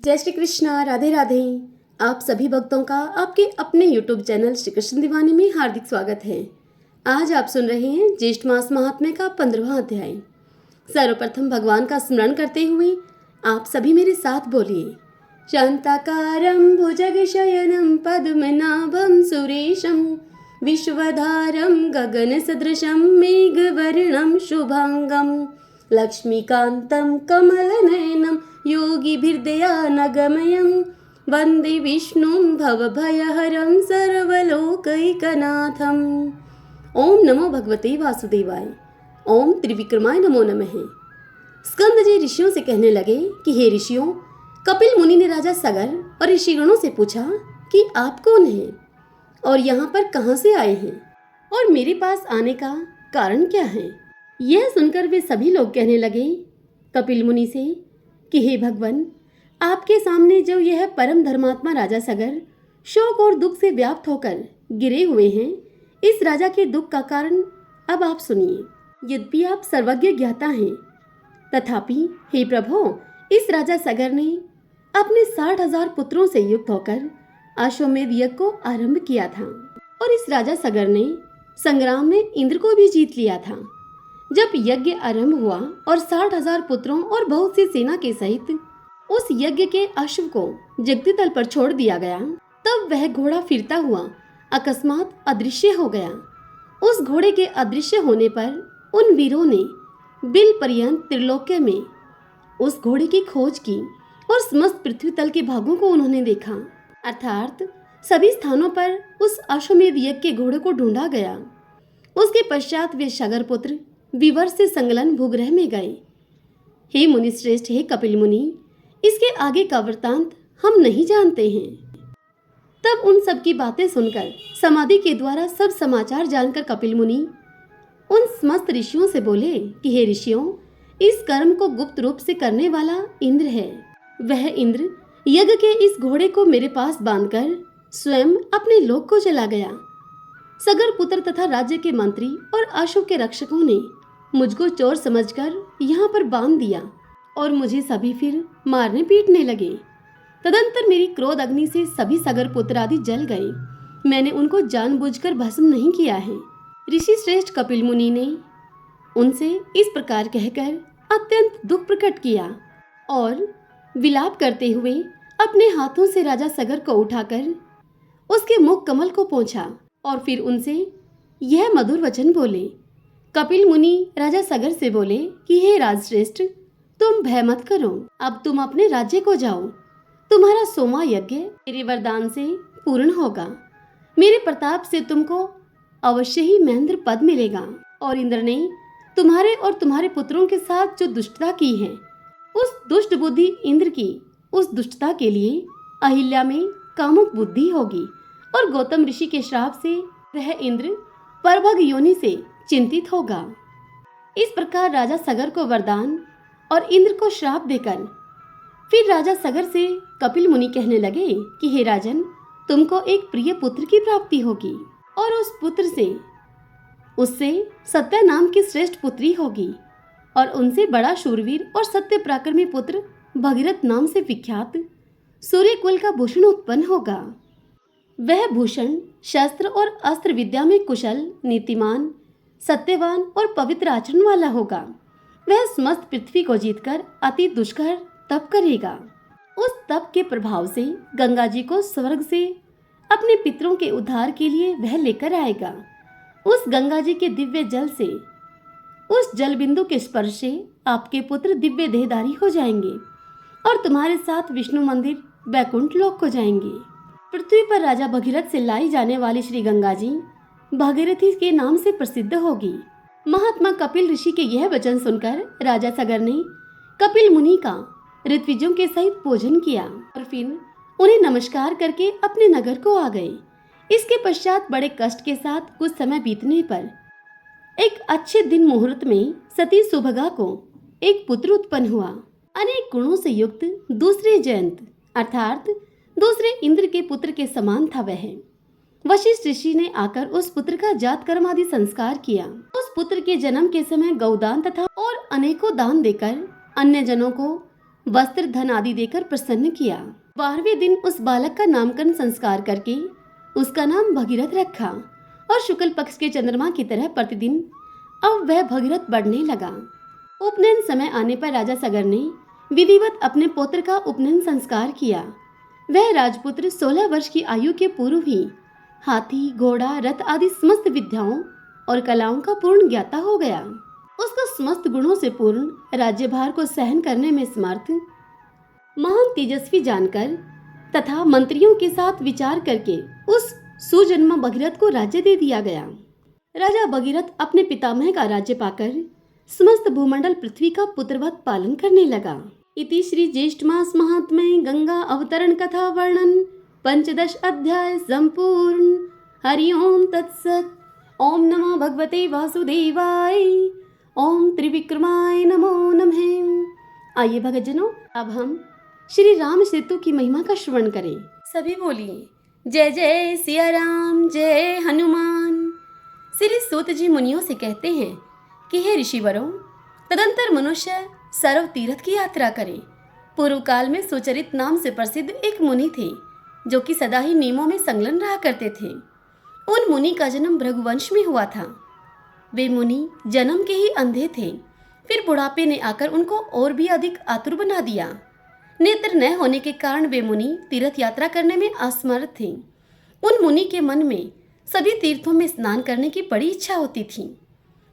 जय श्री कृष्णा, राधे राधे। आप सभी भक्तों का आपके अपने YouTube चैनल श्री कृष्ण दीवानी में हार्दिक स्वागत है। आज आप सुन रहे हैं ज्येष्ठ मास महात्म्य का 15वां अध्याय। सर्वप्रथम भगवान का स्मरण करते हुए आप सभी मेरे साथ बोलिए। शांताकारं भुजगशयनं पद्मनाभं सुरेशं विश्वधारं गगनसदृशं मेघवर्णं शुभांगं लक्ष्मीकान्तं कमलनयनं योगिभिर्दयानगमयं वन्दे विष्णुं भवभयहरं सर्वलोकैकनाथम्। ओम नमो भगवते वासुदेवाय। ओम त्रिविक्रमाय नमो नमः। स्कंद जी ऋषियों से कहने लगे कि हे ऋषियों, कपिल मुनि ने राजा सगर और ऋषिगणों से पूछा कि आप कौन हैं और यहाँ पर कहाँ से आए हैं और मेरे पास आने का कारण क्या है। यह सुनकर वे सभी लोग कहने लगे कपिल मुनि से कि हे भगवान, आपके सामने जो यह परम धर्मात्मा राजा सगर शोक और दुख से व्याप्त होकर गिरे हुए हैं, इस राजा के दुख का कारण अब आप सुनिए। यद्यपि आप सर्वज्ञ ज्ञाता हैं, तथापि हे प्रभु, इस राजा सगर ने अपने 60,000 पुत्रों से युक्त होकर अश्वमेध यज्ञ को आरंभ किया था और इस राजा सगर ने संग्राम में इंद्र को भी जीत लिया था। जब यज्ञ आरंभ हुआ और 60,000 पुत्रों और बहुत सी सेना के सहित उस यज्ञ के अश्व को जगती तल पर छोड़ दिया गया, तब वह घोड़ा फिरता हुआ अकस्मात अदृश्य हो गया। उस घोड़े के अदृश्य होने पर उन वीरों ने बिल पर्यंत त्रिलोक्य में उस घोड़े की खोज की और समस्त पृथ्वी तल के भागों को उन्होंने देखा, अर्थात सभी स्थानों पर उस अश्वमेध यज्ञ के घोड़े को ढूंढा गया। उसके पश्चात वे सगर पुत्र विवर से संगलन भूग्रह में गए। हे मुनि श्रेष्ठ, हे कपिल मुनि, इसके आगे का वृतांत हम नहीं जानते हैं। तब उन सब की बातें सुनकर समाधि के द्वारा सब समाचार जानकर कपिल मुनि उन समस्त ऋषियों से बोले कि हे ऋषियों, इस कर्म को गुप्त रूप से करने वाला इंद्र है। वह इंद्र यज्ञ के इस घोड़े को मेरे पास बांधकर स्वयं अपने लोक को चला गया। सगर पुत्र तथा राज्य के मंत्री और अश्व के रक्षकों ने मुझको चोर समझकर यहाँ पर बांध दिया और मुझे सभी फिर मारने पीटने लगे। तदंतर मेरी क्रोध अग्नि से सभी सगर पुत्र आदि जल गए। मैंने उनको जानबूझकर भस्म नहीं किया है। ऋषि श्रेष्ठ कपिल मुनि ने उनसे इस प्रकार कहकर अत्यंत दुख प्रकट किया और विलाप करते हुए अपने हाथों से राजा सगर को उठाकर उसके मुख कमल को पोंछा और फिर उनसे यह मधुर वचन बोले। कपिल मुनि राजा सगर से बोले कि हे राजश्रेष्ठ, तुम भय मत करो, अब तुम अपने राज्य को जाओ। तुम्हारा सोमा यज्ञ मेरे वरदान से पूर्ण होगा। मेरे प्रताप से तुमको अवश्य ही महेंद्र पद मिलेगा और इंद्र ने तुम्हारे और तुम्हारे पुत्रों के साथ जो दुष्टता की है, उस दुष्ट बुद्धि इंद्र की उस दुष्टता के लिए अहिल्या में कामुक बुद्धि होगी और गौतम ऋषि के श्राप से वह इंद्र परभग योनि से चिंतित होगा। इस प्रकार राजा सगर को वरदान और इंद्र को श्राप देकर फिर राजा सगर से कपिल मुनि कहने लगे कि हे राजन, तुमको एक प्रिय पुत्र की प्राप्ति होगी और उस पुत्र से उससे सत्य नाम की श्रेष्ठ पुत्री होगी और उनसे बड़ा शूरवीर और सत्य पराक्रमी पुत्र भगीरथ नाम से विख्यात सूर्य कुल का भूषण उत्पन्न होगा। वह भूषण शस्त्र और अस्त्र विद्या में कुशल, नीतिमान, सत्यवान और पवित्र आचरण वाला होगा। वह समस्त पृथ्वी को जीतकर अति दुष्कर तप करेगा। उस तप के प्रभाव से गंगा जी को स्वर्ग से अपने पितरों के उद्धार के लिए वह लेकर आएगा। उस गंगा जी के दिव्य जल से, उस जल बिंदु के स्पर्श से आपके पुत्र दिव्य देहधारी हो जाएंगे और तुम्हारे साथ विष्णु मंदिर वैकुंठ लोक को जाएंगे। पृथ्वी पर राजा भगीरथ से लाई जाने वाली श्री गंगा जी भागीरथी के नाम से प्रसिद्ध होगी। महात्मा कपिल ऋषि के यह वचन सुनकर राजा सगर ने कपिल मुनि का ऋत्विजों के सहित पूजन किया और फिर उन्हें नमस्कार करके अपने नगर को आ गए। इसके पश्चात बड़े कष्ट के साथ कुछ समय बीतने पर एक अच्छे दिन मुहूर्त में सती सुभगा को एक पुत्र उत्पन्न हुआ। अनेक गुणों से युक्त दूसरे जयंत अर्थात दूसरे इंद्र के पुत्र के समान था वह। वशिष्ठ ऋषि ने आकर उस पुत्र का जात कर्म आदि संस्कार किया। उस पुत्र के जन्म के समय गौदान तथा और अनेकों दान देकर अन्य जनों को वस्त्र धन आदि देकर प्रसन्न किया। 12वें दिन उस बालक का नामकरण संस्कार करके उसका नाम भगीरथ रखा और शुक्ल पक्ष के चंद्रमा की तरह प्रतिदिन अब वह भगीरथ बढ़ने लगा। उपनयन समय आने पर राजा सगर ने विधिवत अपने पुत्र का उपनयन संस्कार किया। वह राजपुत्र 16 वर्ष की आयु के पूर्व ही हाथी, घोड़ा, रथ आदि समस्त विद्याओं और कलाओं का पूर्ण ज्ञाता हो गया। उसको समस्त गुणों से पूर्ण राज्यभार को सहन करने में समर्थ, महान तेजस्वी जानकर तथा मंत्रियों के साथ विचार करके उस सुजन्मा भगीरथ को राज्य दे दिया गया। राजा भगीरथ अपने पितामह का राज्य पाकर समस्त भूमंडल पृथ्वी का पुत्रवत पालन करने लगा। इति श्री ज्येष्ठ मास महात्म्ये गंगा अवतरण कथा वर्णन 15 अध्याय संपूर्ण। हरि ओम तत्सत। ओम नमो भगवते वासुदेवाय। ओम त्रिविक्रमाय नमो नमः। आइए भक्तजनों, अब हम श्री राम सेतु की महिमा का श्रवण करें। सभी बोलिए जय जय सिया राम, जय हनुमान। श्री सूत जी मुनियों से कहते हैं कि हे ऋषिवरों, तदंतर मनुष्य सर्व तीर्थ की यात्रा करे। पूर्व काल में सुचरित नाम से प्रसिद्ध एक मुनि थे जो कि सदा ही नियमों में संलग्न रहा करते थे। उन मुनि का जन्म भृगुवंश में हुआ था। वे मुनि जन्म के ही अंधे थे, फिर बुढ़ापे ने आकर उनको और भी अधिक आतुर बना दिया। नेत्र न होने के कारण वे मुनि तीर्थ यात्रा करने में असमर्थ थे। उन मुनि के मन में सभी तीर्थों में स्नान करने की बड़ी इच्छा होती थी।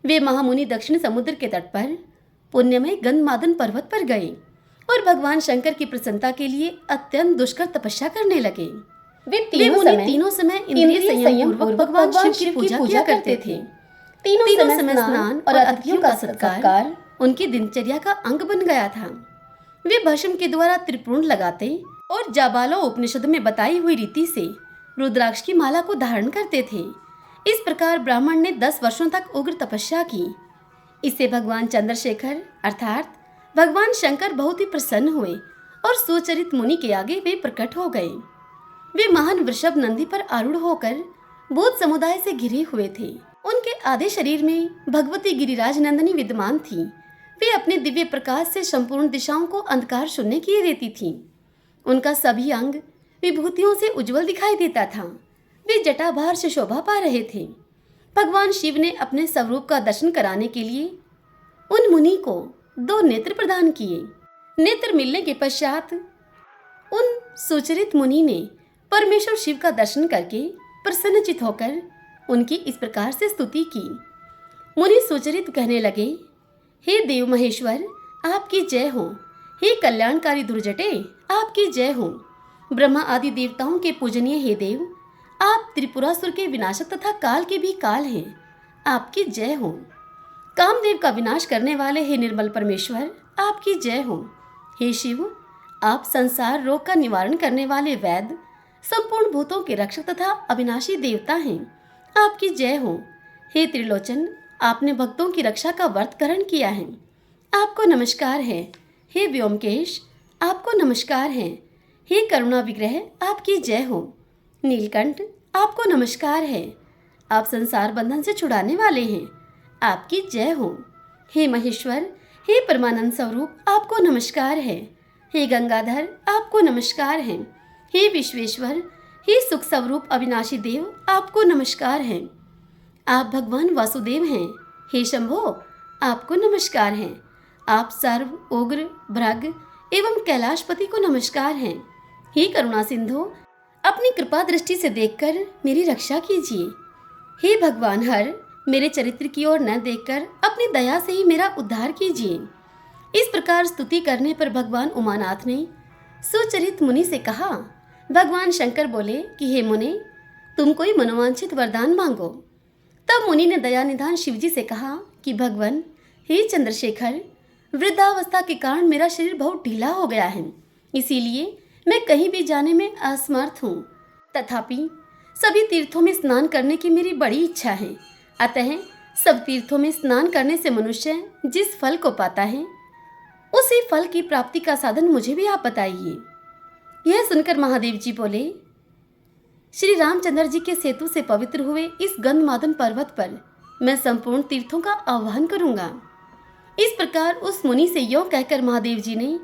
वे महामुनि दक्षिण समुद्र के तट पर पुण्यमय गंधमादन पर्वत पर गए और भगवान शंकर की प्रसन्नता के लिए अत्यंत दुष्कर तपस्या करने लगे। वे तीनों समय इंद्रिय संयम पूर्वक भगवान शिव की पूजा किया करते थे। तीनों समय स्नान और अतिथियों का सत्कार उनकी दिनचर्या का अंग बन गया था। वे भस्म के द्वारा त्रिपुंड लगाते और जाबालो उपनिषद में बताई हुई रीति से रुद्राक्ष की माला को धारण करते थे। इस प्रकार ब्राह्मण ने 10 वर्षों तक उग्र तपस्या की। इससे भगवान चंद्रशेखर अर्थात भगवान शंकर बहुत ही प्रसन्न हुए और सुचरित मुनि के आगे वे प्रकट हो गए। वे महान वृषभ नंदी पर आरूढ़ होकर भूत समुदाय से घिरे हुए थे। उनके आधे शरीर में भगवती गिरिराज नंदिनी विद्यमान थी। वे अपने दिव्य प्रकाश से संपूर्ण दिशाओं को अंधकार शून्य किए देती थीं। उनका सभी अंग विभूतियों से उज्जवल दिखाई देता था। वे जटाभार से शोभा पा रहे थे। भगवान शिव ने अपने स्वरूप का दर्शन कराने के लिए उन मुनि को 2 नेत्र प्रदान किए। नेत्र मिलने के पश्चात उन सुचरित मुनि ने परमेश्वर शिव का दर्शन करके प्रसन्नचित होकर उनकी इस प्रकार से स्तुति की। मुनि सुचरित कहने लगे, हे देव महेश्वर, आपकी जय हो। हे कल्याणकारी दुर्जटे, आपकी जय हो। ब्रह्मा आदि देवताओं के पूजनीय हे देव, आप त्रिपुरासुर के विनाशक तथा काल के भी काल हैं। आपकी जय हो। कामदेव का विनाश करने वाले हे निर्मल परमेश्वर, आपकी जय हो। हे शिव, आप संसार रोग का निवारण करने वाले वैद्य, संपूर्ण भूतों के रक्षक तथा अविनाशी देवता हैं। आपकी जय हो। हे त्रिलोचन, आपने भक्तों की रक्षा का व्रत ग्रहण किया है। आपको नमस्कार है। हे व्योमकेश, आपको नमस्कार है। हे करुणा विग्रह, आपकी जय हो। नीलकंठ, आपको नमस्कार है। आप संसार बंधन से छुड़ाने वाले हैं। आपकी जय हो। हे महेश्वर, हे परमानंद स्वरूप, आपको नमस्कार है। हे गंगाधर, आपको नमस्कार है। हे विश्वेश्वर, हे सुख स्वरूप अविनाशी देव, आपको नमस्कार है। आप भगवान वासुदेव हैं। हे शंभो, आपको नमस्कार है। आप सर्व, उग्र, भ्रग एवं कैलाशपति को नमस्कार है। हे करुणा सिंधु, अपनी कृपा दृष्टि से देखकर मेरी रक्षा कीजिए। हे भगवान हर, मेरे चरित्र की ओर न देखकर अपनी दया से ही मेरा उद्धार कीजिए। इस प्रकार स्तुति करने पर भगवान उमानाथ ने सुचरित मुनि से कहा। भगवान शंकर बोले कि हे मुने, तुम कोई मनोवांछित वरदान मांगो। तब मुनि ने दया निधान शिवजी से कहा कि भगवान, हे चंद्रशेखर, वृद्धावस्था के कारण मेरा शरीर बहुत ढीला हो गया है, इसीलिए मैं कहीं भी जाने में असमर्थ हूँ। तथापि सभी तीर्थों में स्नान करने की मेरी बड़ी इच्छा है। अतः सब तीर्थों में स्नान करने से मनुष्य जिस फल को पाता है, उसी फल की प्राप्ति का साधन मुझे भी आप बताइए। यह सुनकर महादेव जी बोले, श्री रामचंद्र जी के सेतु से पवित्र हुए इस गंधमादन पर्वत पर मैं संपूर्ण तीर्थों का आह्वान करूंगा। इस प्रकार उस मुनि से यों कहकर महादेव जी ने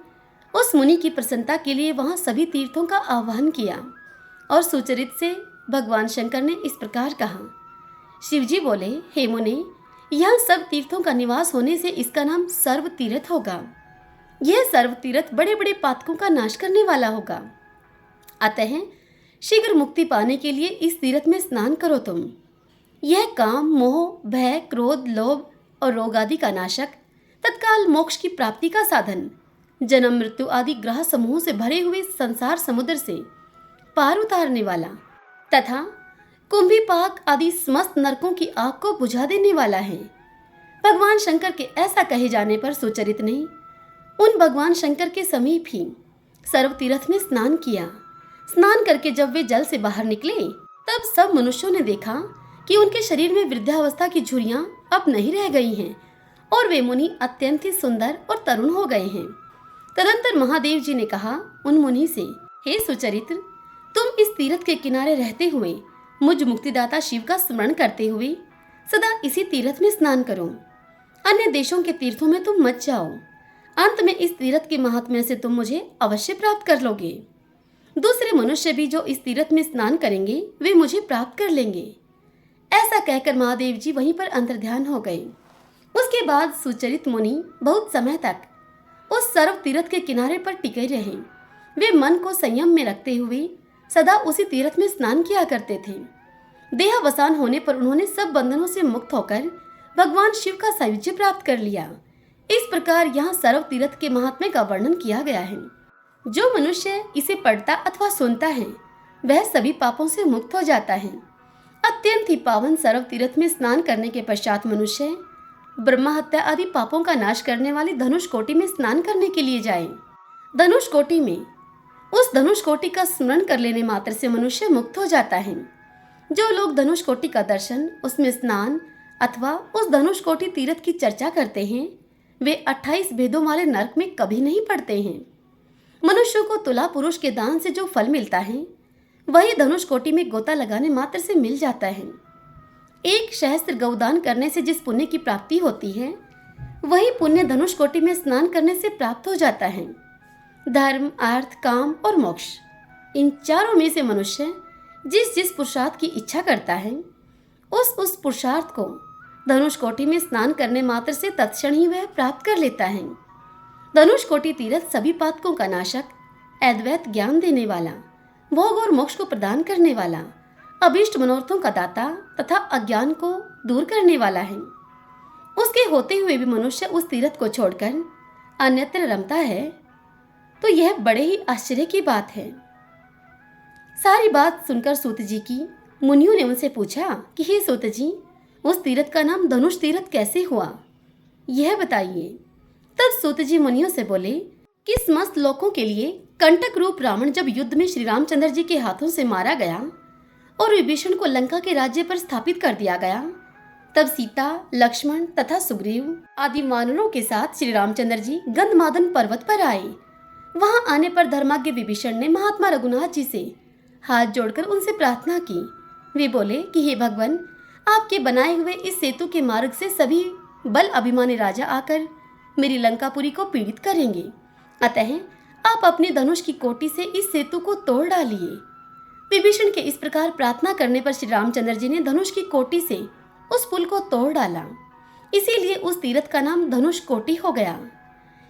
उस मुनि की प्रसन्नता के लिए वहां सभी तीर्थों का आह्वान किया और सुचरित से भगवान शंकर ने इस प्रकार कहा। शिवजी बोले, हे मुनि, यह सब तीर्थों का निवास होने से इसका नाम सर्व तीर्थ होगा। यह सर्व तीर्थ बड़े बड़े पातकों का नाश करने वाला होगा। अतः शीघ्र मुक्ति पाने के लिए इस तीर्थ में स्नान करो तुम। यह काम, मोह, भय, क्रोध, लोभ और रोग आदि का नाशक, तत्काल मोक्ष की प्राप्ति का साधन, जन्म मृत्यु आदि ग्रह समूह से भरे हुए संसार समुद्र से पार उतारने वाला तथा कुंभीपाक आदि समस्त नरकों की आग को बुझा देने वाला है। भगवान शंकर के ऐसा कहे जाने पर सुचरित ने उन भगवान शंकर के समीप ही सर्व तीर्थ में स्नान किया। स्नान करके जब वे जल से बाहर निकले तब सब मनुष्यों ने देखा कि उनके शरीर में वृद्धावस्था की झुर्रियां अब नहीं रह गई हैं और वे मुनि अत्यंत ही सुंदर और तरुण हो गए हैं। तदंतर महादेव जी ने कहा उन मुनि से, हे सुचरित्र, तुम इस तीर्थ के किनारे रहते हुए मुझ मुक्तिदाता शिव का स्मरण करते हुए सदा इसी तीर्थ में स्नान करो। अन्य देशों के तीर्थों में तुम मत जाओ। अंत में इस तीर्थ के महात्म्य से तुम मुझे अवश्य प्राप्त कर लोगे। दूसरे मनुष्य भी जो इस तीर्थ में स्नान करेंगे वे मुझे प्राप्त कर लेंगे। ऐसा कहकर महादेव जी वहीं पर अंतर्ध्यान हो गए। उसके बाद सुचरित मुनि बहुत समय तक उस सर्व तीर्थ के किनारे पर टिके रहे। वे मन को संयम में रखते हुए सदा उसी तीर्थ में स्नान किया करते थे। देहावसान होने पर उन्होंने सब बंधनों से मुक्त होकर भगवान शिव का सायुज्य प्राप्त कर लिया। इस प्रकार यहाँ सर्व तीर्थ के महात्म्य का वर्णन किया गया है। जो मनुष्य इसे पढ़ता अथवा सुनता है वह सभी पापों से मुक्त हो जाता है। अत्यंत ही पावन सर्व तीर्थ में स्नान करने के पश्चात मनुष्य ब्रह्म हत्या आदि पापों का नाश करने वाली धनुष कोटि में स्नान करने के लिए जाए। धनुष कोटि में उस धनुष कोटि का स्मरण कर लेने मात्र से मनुष्य मुक्त हो जाता है। जो लोग धनुष कोटि का दर्शन, उसमें स्नान अथवा उस धनुष कोटि तीर्थ की चर्चा करते हैं वे 28 भेदों वाले नरक में कभी नहीं पड़ते हैं। मनुष्यों को तुला पुरुष के दान से जो फल मिलता है वही धनुष कोटि में गोता लगाने मात्र से मिल जाता है। एक सहस्त्र गौदान करने से जिस पुण्य की प्राप्ति होती है वही पुण्य धनुष कोटि में स्नान करने से प्राप्त हो जाता है। धर्म, अर्थ, काम और मोक्ष, इन चारों में से मनुष्य जिस जिस पुरुषार्थ की इच्छा करता है उस पुरुषार्थ को धनुष कोटि में स्नान करने मात्र से तत्क्षण ही वह प्राप्त कर लेता है। धनुष कोटि तीर्थ सभी पातकों का नाशक, अद्वैत ज्ञान देने वाला, भोग और मोक्ष को प्रदान करने वाला, अभीष्ट मनोरथों का दाता तथा अज्ञान को दूर करने वाला है। उसके होते हुए भी मनुष्य उस तीर्थ को छोड़कर अन्यत्र रमता है तो यह बड़े ही आश्चर्य की बात है। सारी बात सुनकर सूत जी की मुनियों ने उनसे पूछा कि हे सूत जी, उस तीर्थ का नाम धनुष तीर्थ कैसे हुआ, यह बताइए। तब सूत जी मुनियों से बोले कि समस्त लोकों के लिए कंटक रूप रावण जब युद्ध में श्री रामचंद्र जी के हाथों से मारा गया और विभीषण को लंका के राज्य पर स्थापित कर दिया गया, तब सीता, लक्ष्मण तथा सुग्रीव आदि वानरों के साथ श्री रामचंद्र जी गंधमादन पर्वत पर आए। वहां आने पर धर्माज्ञ विभीषण ने महात्मा रघुनाथ जी से हाथ जोड़कर उनसे प्रार्थना की। वे बोले कि हे भगवान, आपके बनाए हुए इस सेतु के मार्ग से सभी बल अभिमानी राजा आकर मेरी लंकापुरी को पीड़ित करेंगे, अतः आप अपने धनुष की कोटि से इस सेतु को तोड़ डालिए। विभीषण के इस प्रकार प्रार्थना करने पर श्री रामचंद्र जी ने धनुष की कोटि से उस पुल को तोड़ डाला। इसीलिए उस तीर्थ का नाम धनुष कोटि हो गया।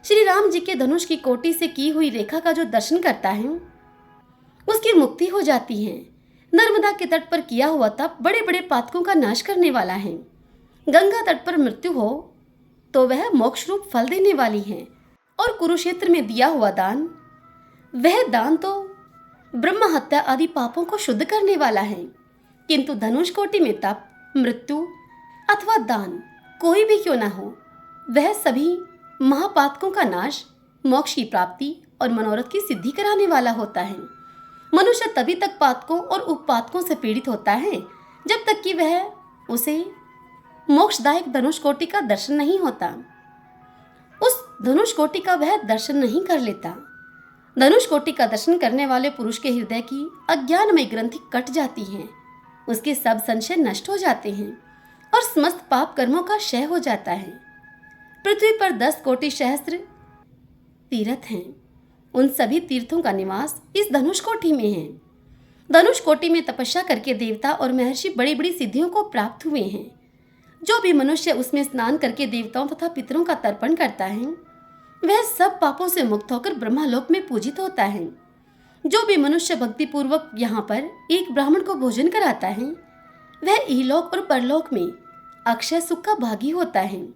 श्री राम जी के धनुष की कोटि से की हुई रेखा का जो दर्शन करता है उसकी मुक्ति हो जाती है। नर्मदा के तट पर किया हुआ तप बड़े बड़े पातकों का नाश करने वाला है। गंगा तट पर मृत्यु हो तो वह मोक्ष रूप फल देने वाली है। और कुरुक्षेत्र में दिया हुआ दान, वह दान तो ब्रह्म हत्या आदि पापों को शुद्ध करने वाला है। किंतु धनुष कोटि में तप, मृत्यु अथवा दान कोई भी क्यों न हो, वह सभी महापातकों का नाश, मोक्ष की प्राप्ति और मनोरथ की सिद्धि कराने वाला होता है। मनुष्य तभी तक पातकों और उपपातकों से पीड़ित होता है जब तक कि वह उसे मोक्षदायक धनुष कोटि का दर्शन नहीं होता, उस धनुष कोटि का वह दर्शन नहीं कर लेता। धनुष कोटि का दर्शन करने वाले पुरुष के हृदय की अज्ञानमय ग्रंथि कट जाती है, उसके सब संशय नष्ट हो जाते हैं और समस्त पाप कर्मों का क्षय हो जाता है। पृथ्वी पर 10 कोटि सहस्त्र तीर्थ हैं। उन सभी तीर्थों का निवास इस धनुष कोटि में है। धनुष कोटि में तपस्या करके देवता और महर्षि बड़ी बड़ी सिद्धियों को प्राप्त हुए हैं। जो भी मनुष्य उसमें स्नान करके देवताओं तथा पितरों का तर्पण करता है वह सब पापों से मुक्त होकर ब्रह्मलोक में पूजित होता है। जो भी मनुष्य भक्ति पूर्वक यहाँ पर एक ब्राह्मण को भोजन कराता है वह इहलोक और परलोक में अक्षय सुख का भागी होता है।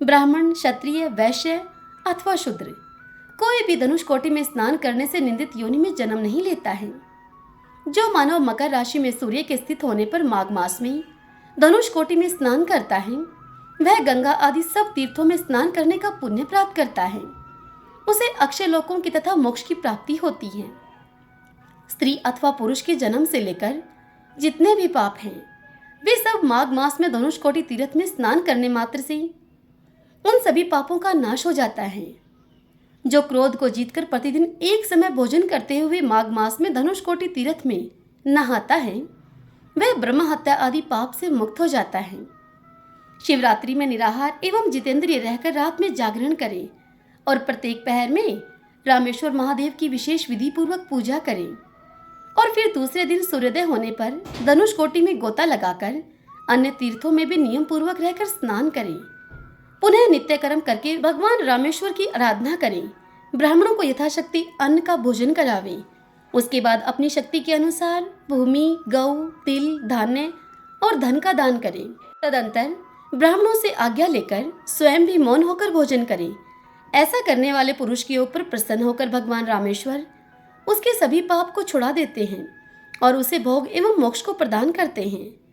ब्राह्मण, क्षत्रिय, वैश्य अथवा शूद्र कोई भी धनुष कोटि में स्नान करने से निंदित योनि में जन्म नहीं लेता है। जो मानव मकर राशि में सूर्य के स्थित होने पर माघ मास में धनुष कोटि में स्नान करता है वह गंगा आदि सब तीर्थों में स्नान करने का पुण्य प्राप्त करता है। उसे अक्षय लोकों की तथा मोक्ष की प्राप्ति होती है। स्त्री अथवा पुरुष के जन्म से लेकर जितने भी पाप हैं वे सब माघ मास में धनुष कोटि तीर्थ में स्नान करने मात्र से उन सभी पापों का नाश हो जाता है। जो क्रोध को जीतकर प्रतिदिन एक समय भोजन करते हुए माघ मास में धनुष कोटि तीर्थ में नहाता है वह ब्रह्म हत्या आदि पाप से मुक्त हो जाता है। शिवरात्रि में निराहार एवं जितेंद्रिय रहकर रात में जागरण करें और प्रत्येक पहर में रामेश्वर महादेव की विशेष विधि पूर्वक पूजा करें और फिर दूसरे दिन सूर्योदय होने पर धनुष कोटि में गोता लगाकर अन्य तीर्थों में भी नियम पूर्वक रहकर स्नान करें। पुनः नित्य कर्म करके भगवान रामेश्वर की आराधना करें। ब्राह्मणों को यथाशक्ति अन्न का भोजन करावें। उसके बाद अपनी शक्ति के अनुसार भूमि, गौ, तिल, धान्य और धन का दान करें। तदंतर ब्राह्मणों से आज्ञा लेकर स्वयं भी मौन होकर भोजन करें। ऐसा करने वाले पुरुष के ऊपर प्रसन्न होकर भगवान रामेश्वर उसके सभी पाप को छुड़ा देते हैं और उसे भोग एवं मोक्ष को प्रदान करते हैं।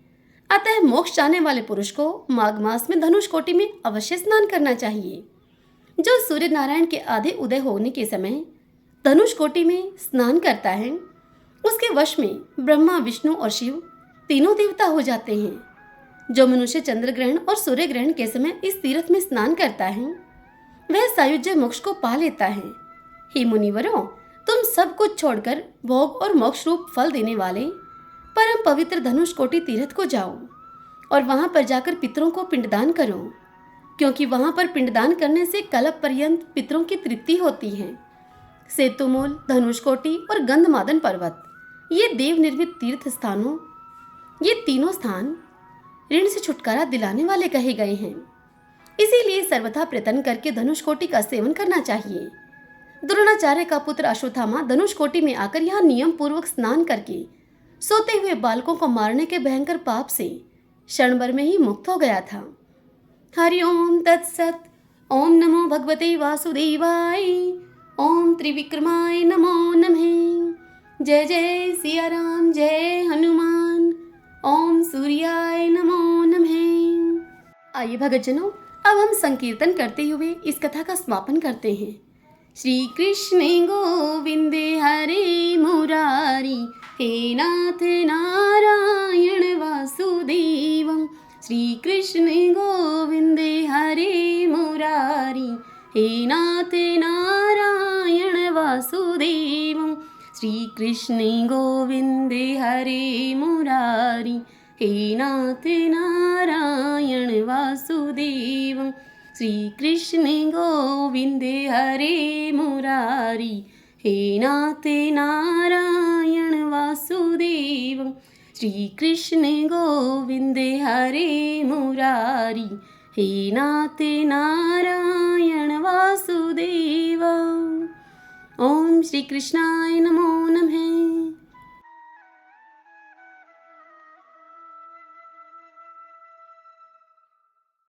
अतः मोक्ष चाहने वाले पुरुष को माघ मास में धनुष कोटि में अवश्य स्नान करना चाहिए। जो सूर्य नारायण के आधे उदय होने के समय धनुष कोटि में स्नान करता है उसके वश में ब्रह्मा, विष्णु और शिव तीनों देवता हो जाते हैं। जो मनुष्य चंद्र ग्रहण और सूर्य ग्रहण के समय इस तीर्थ में स्नान करता है वह सायुज्य मोक्ष को पा लेता है। हे मुनिवरों, तुम सब कुछ छोड़कर भोग और मोक्ष रूप फल देने वाले परम पवित्र धनुष कोटि तीर्थ को जाओ और वहां पर जाकर पितरों को पिंडदान करो, क्योंकि वहां पर पिंडदान करने से कल्प पर्यंत पितरों की तृप्ति होती है। सेतुमूल, धनुष कोटि और गंधमादन पर्वत ये देव निर्मित तीर्थ स्थानों ये तीनों स्थान ऋण से छुटकारा दिलाने वाले कहे गए हैं। इसीलिए सर्वथा प्रयत्न करके धनुष कोटि का सेवन करना चाहिए। द्रोणाचार्य का पुत्र अश्वत्थामा धनुष कोटि में आकर यहाँ नियम पूर्वक स्नान करके सोते हुए बालकों को मारने के भयंकर पाप से क्षण भर में ही मुक्त हो गया था। हरि ओम तत्सत। ओम नमो भगवते वासुदेवाय। ओम त्रिविक्रमाय नमो नमः। जय जय सिया राम, जय हनुमान। ओम सूर्याय नमो नमः। आइए भगतजनों, अब हम संकीर्तन करते हुए इस कथा का समापन करते हैं। श्री कृष्ण गोविंदे हरे मुरारी, हे नाथ नारायण वासुदेवम। श्री कृष्ण गोविंदे हरे मुरारी, हे नाथ नारायण वासुदेवम। श्री कृष्ण गोविंदे हरे मुरारी, हे नाथ नारायण वासुदेवम। श्री कृष्ण गोविंदे हरे मुरारी, हे नाथ नारायण वासुदेवम। श्री कृष्ण गोविंदे हरे मुरारी, हे नाथ नारायण वासुदेवम। ओम श्री कृष्णाय नमो